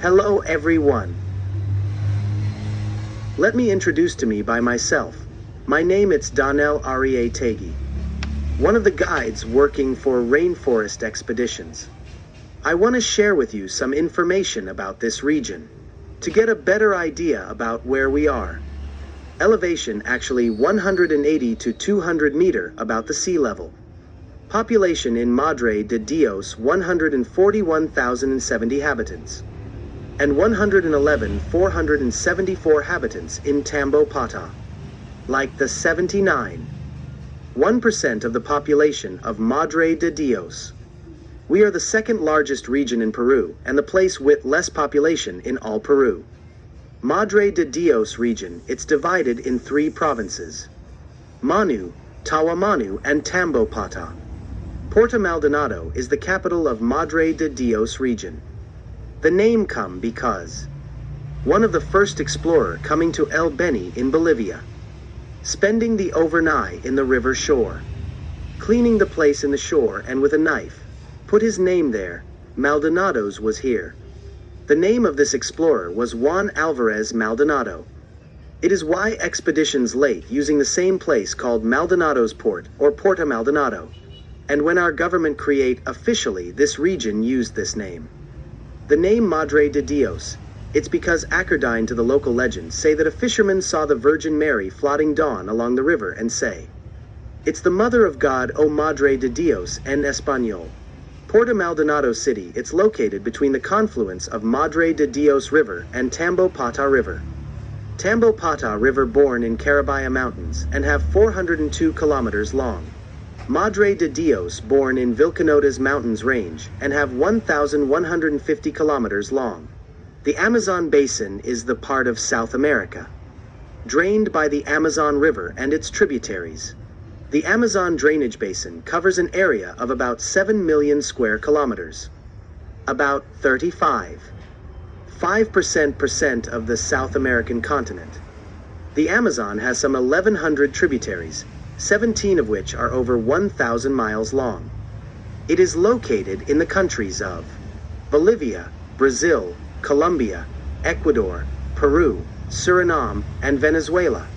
Hello everyone. Let me introduce to me by myself. My name is Donnell Arietegi, one of the guides working for rainforest expeditions. I want to share with you some information about this region, to get a better idea about where we are. Elevation actually 180 to 200 meter about the sea level. Population in Madre de Dios 141,070 habitants. And 111,474 habitants in Tambopata. Like the 1% of the population of Madre de Dios. We are the second largest region in Peru and the place with less population in all Peru. Madre de Dios region, it's divided in 3 provinces. Manu, Tawamanu and Tambopata. Puerto Maldonado is the capital of Madre de Dios region. The name come because one of the first explorer coming to El Beni in Bolivia, spending the overnight in the river shore, cleaning the place in the shore and with a knife, put his name there, Maldonado's was here. The name of this explorer was Juan Alvarez Maldonado. It is why expeditions late using the same place called Maldonado's Port or Puerto Maldonado. And when our government create officially this region used this name. The name Madre de Dios, it's because according to the local legends say that a fisherman saw the Virgin Mary floating dawn along the river and say, "It's the Mother of God, O Madre de Dios," en Español. Puerto Maldonado City, it's located between the confluence of Madre de Dios River and Tambopata River. Tambopata River born in Carabaya Mountains and have 402 kilometers long. Madre de Dios born in Vilcanotas Mountains range and have 1,150 kilometers long. The Amazon Basin is the part of South America, drained by the Amazon River and its tributaries. The Amazon Drainage Basin covers an area of about 7 million square kilometers, about 35% of the South American continent. The Amazon has some 1,100 tributaries, 17 of which are over 1,000 miles long. It is located in the countries of Bolivia, Brazil, Colombia, Ecuador, Peru, Suriname, and Venezuela,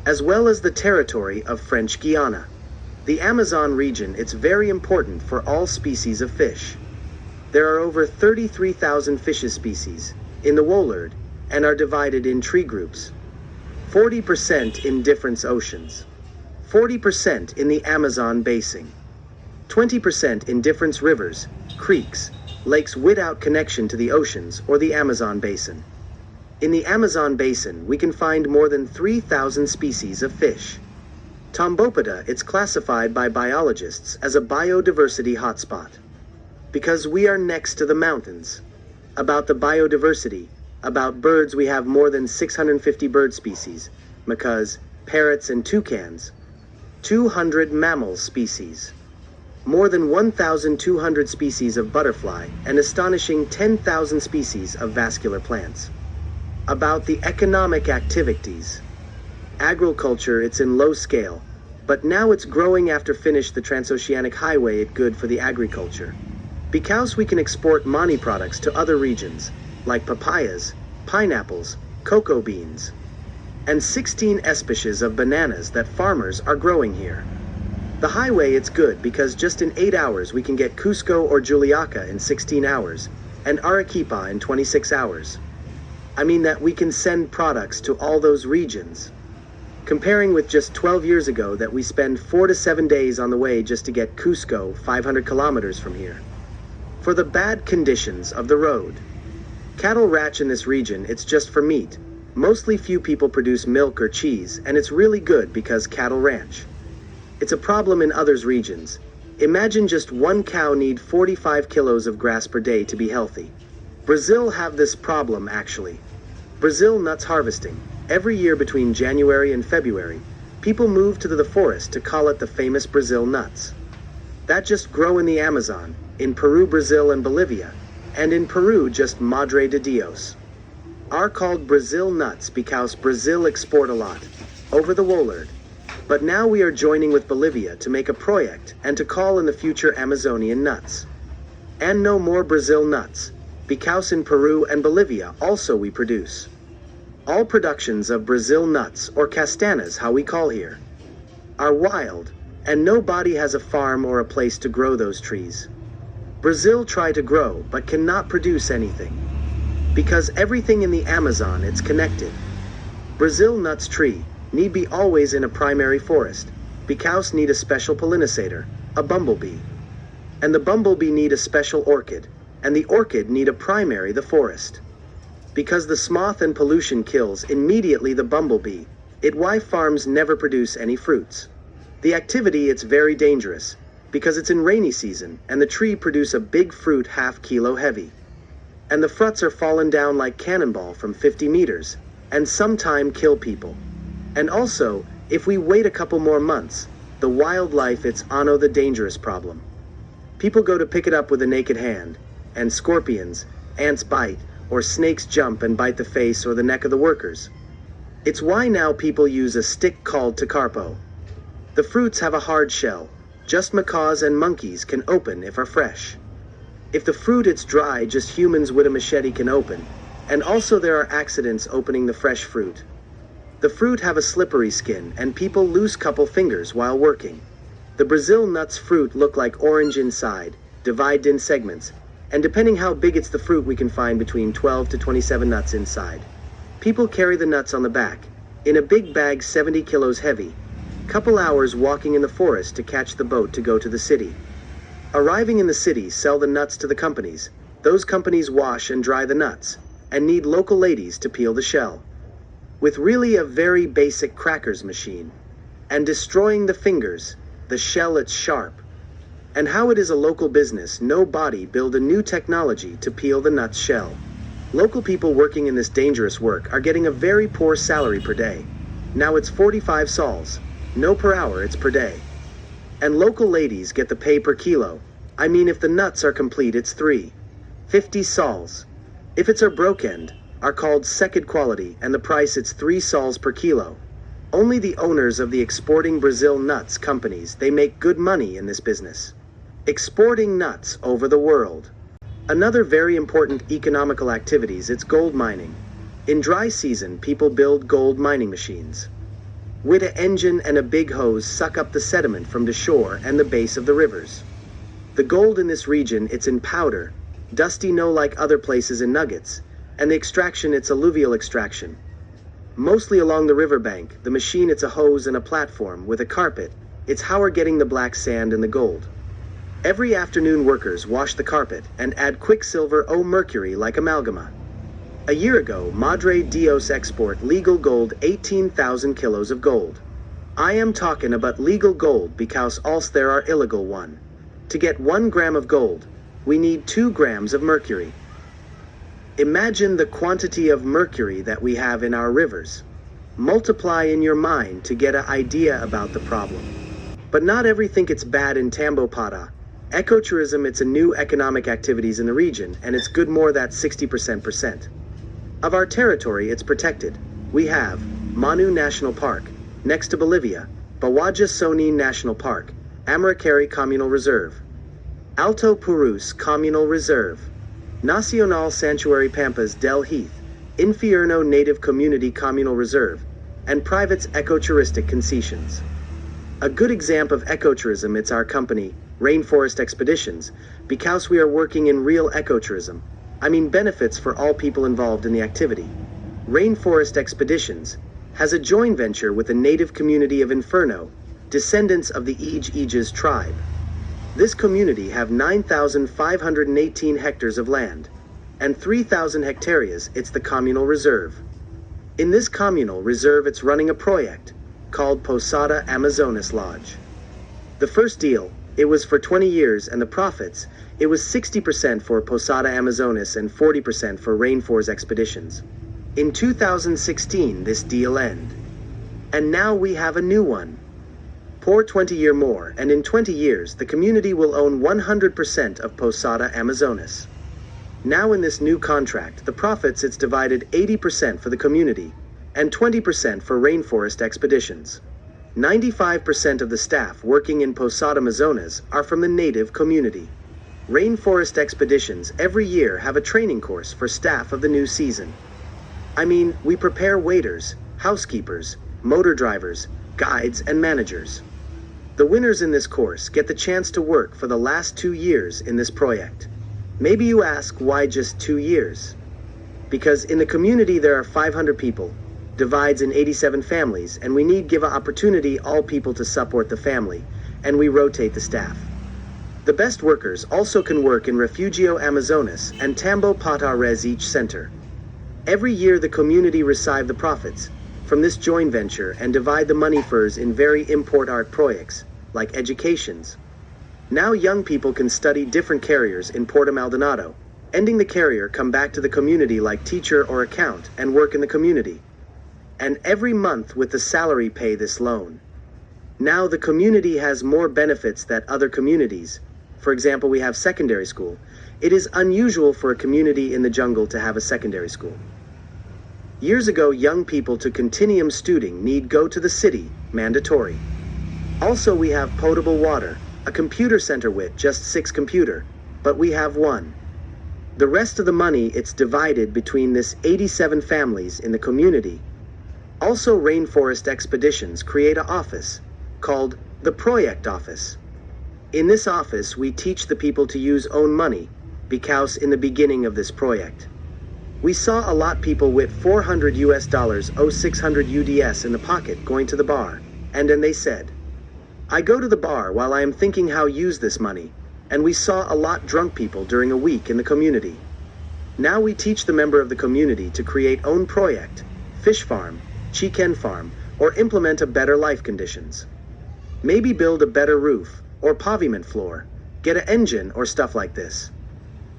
as well as the territory of French Guiana. The Amazon region, it's very important for all species of fish. There are over 33,000 fish species in the world and are divided in tree groups. 40% in different oceans. 40% in the Amazon basin, 20% in different rivers, creeks, lakes without connection to the oceans or the Amazon basin. In the Amazon basin, we can find more than 3,000 species of fish. Tambopata, it's classified by biologists as a biodiversity hotspot, because we are next to the mountains. About the biodiversity, about birds, we have more than 650 bird species, macaws, parrots and toucans, 200 mammal species, more than 1,200 species of butterfly, and astonishing 10,000 species of vascular plants. About the economic activities. Agriculture, it's in low scale, but now it's growing after finish the transoceanic highway, it good for the agriculture. Because we can export money products to other regions, like papayas, pineapples, cocoa beans, and 16 species of bananas that farmers are growing here. The highway, it's good because just in 8 hours we can get Cusco or Juliaca in 16 hours, and Arequipa in 26 hours. I mean that we can send products to all those regions. Comparing with just 12 years ago that we spend 4 to 7 days on the way just to get Cusco 500 kilometers from here. For the bad conditions of the road. Cattle ranch in this region, it's just for meat. Mostly few people produce milk or cheese, and it's really good because cattle ranch. It's a problem in others regions. Imagine just one cow need 45 kilos of grass per day to be healthy. Brazil have this problem actually. Brazil nuts harvesting. Every year between January and February, people move to the forest to call it the famous Brazil nuts. That just grow in the Amazon, in Peru, Brazil and Bolivia, and in Peru just Madre de Dios. Are called Brazil nuts because Brazil export a lot, over the world. But now we are joining with Bolivia to make a project and to call in the future Amazonian nuts. And no more Brazil nuts. because in Peru and Bolivia also we produce. All productions of Brazil nuts, or castanas how we call here, are wild, and nobody has a farm or a place to grow those trees. Brazil try to grow but cannot produce anything. Because everything in the Amazon it's connected. Brazil nuts tree need be always in a primary forest, because need a special pollinizer, a bumblebee. And the bumblebee need a special orchid, and the orchid need a primary the forest. Because the smoth and pollution kills immediately the bumblebee, it why farms never produce any fruits. The activity it's very dangerous, because it's in rainy season and the tree produce a big fruit half-kilo heavy. And the fruits are fallen down like cannonball from 50 meters, and sometime kill people. And also, if we wait a couple more months, the wildlife it's ono the dangerous problem. People go to pick it up with a naked hand, and scorpions, ants bite, or snakes jump and bite the face or the neck of the workers. It's why now people use a stick called tacarpo. The fruits have a hard shell, just macaws and monkeys can open if are fresh. If the fruit it's dry, just humans with a machete can open, and also there are accidents opening the fresh fruit. The fruit have a slippery skin and people lose couple fingers while working. The Brazil nuts fruit look like orange inside, divided in segments, and depending how big it's the fruit we can find between 12 to 27 nuts inside. People carry the nuts on the back, in a big bag 70 kilos heavy, couple hours walking in the forest to catch the boat to go to the city. Arriving in the city, sell the nuts to the companies. Those companies wash and dry the nuts, and need local ladies to peel the shell. With really a very basic crackers machine. And destroying the fingers, the shell it's sharp. And how it is a local business, nobody build a new technology to peel the nuts shell. Local people working in this dangerous work are getting a very poor salary per day. Now it's 45 sols. No per hour, it's per day. And local ladies get the pay per kilo. I mean if the nuts are complete it's 3.50 sols. If it's are broken, are called second quality and the price it's 3 sols per kilo. Only the owners of the exporting Brazil nuts companies, they make good money in this business. Exporting nuts over the world. Another very important economical activities it's gold mining. In dry season people build gold mining machines. With an engine and a big hose suck up the sediment from the shore and the base of the rivers. The gold in this region it's in powder, dusty no like other places in nuggets, and the extraction it's alluvial extraction. Mostly along the riverbank, the machine it's a hose and a platform with a carpet, it's how we're getting the black sand and the gold. Every afternoon workers wash the carpet and add quicksilver or mercury like amalgama. A year ago, Madre Dios export legal gold 18,000 kilos of gold. I am talking about legal gold because also there are illegal one. To get 1 gram of gold, we need 2 grams of mercury. Imagine the quantity of mercury that we have in our rivers. Multiply in your mind to get an idea about the problem. But not everything it's bad in tambopata. Ecotourism it's a new economic activities in the region and it's good more that 60%. Of our territory it's protected. We have Manu National Park, next to Bolivia, Bawaja Soni National Park, Amaracari Communal Reserve, Alto Purus Communal Reserve, Nacional Sanctuary Pampas del Heath, Infierno Native Community Communal Reserve, and private's ecotouristic concessions. A good example of ecotourism it's our company, Rainforest Expeditions, because we are working in real ecotourism. I mean benefits for all people involved in the activity. Rainforest Expeditions has a joint venture with the native community of Inferno, descendants of the Ijes tribe. This community have 9,518 hectares of land, and 3,000 hectares it's the communal reserve. In this communal reserve it's running a project called Posada Amazonas Lodge. The first deal, it was for 20 years and the profits, it was 60% for Posada Amazonas and 40% for Rainforest Expeditions. In 2016 this deal ended. And now we have a new one. For 20 years more, and in 20 years the community will own 100% of Posada Amazonas. Now in this new contract, the profits it's divided 80% for the community, and 20% for Rainforest Expeditions. 95% of the staff working in Posada Amazonas are from the native community. Rainforest expeditions every year have a training course for staff of the new season. I mean, we prepare waiters, housekeepers, motor drivers, guides, and managers. The winners in this course get the chance to work for the last 2 years in this project. Maybe you ask, why just 2 years? Because in the community there are 500 people, divides in 87 families, and we need give a opportunity all people to support the family, and we rotate the staff. The best workers also can work in Refugio Amazonas and Tambopata Res each center. Every year the community receive the profits from this joint venture and divide the money furs in very important art projects, like educations. Now young people can study different careers in Porto Maldonado, ending the career come back to the community like teacher or account and work in the community. And every month with the salary pay this loan. Now the community has more benefits than other communities. For example, we have secondary school. It is unusual for a community in the jungle to have a secondary school. Years ago, young people to continuum studying need go to the city, mandatory. Also we have potable water, a computer center with just 6 computer, but we have 1. The rest of the money it's divided between this 87 families in the community. Also Rainforest expeditions create an office, called the Project Office. In this office we teach the people to use own money, because in the beginning of this project, we saw a lot people with $400 or 600 UDS in the pocket going to the bar, and then they said, I go to the bar while I am thinking how use this money, and we saw a lot drunk people during a week in the community. Now we teach the member of the community to create own project, fish farm, chicken farm, or implement a better life conditions. Maybe build a better roof, or pavement floor, get an engine or stuff like this.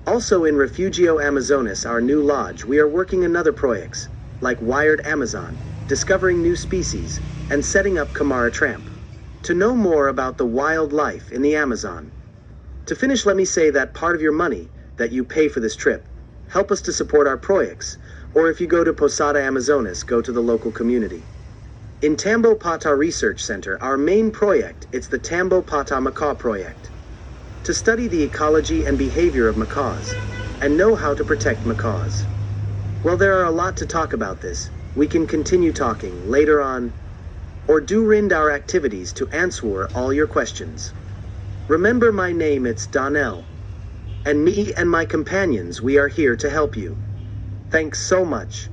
Also in Refugio Amazonas, our new lodge, we are working another projects, like Wired Amazon, discovering new species, and setting up Camara Tramp. To know more about the wildlife in the Amazon. To finish, let me say that part of your money that you pay for this trip, help us to support our projects, or if you go to Posada Amazonas, go to the local community. In Tambopata Research Center, our main project, it's the Tambopata Macaw Project. To study the ecology and behavior of macaws, and know how to protect macaws. Well, there are a lot to talk about this. We can continue talking later on, or do rind our activities to answer all your questions. Remember my name, it's Donnell. And me and my companions, we are here to help you. Thanks so much.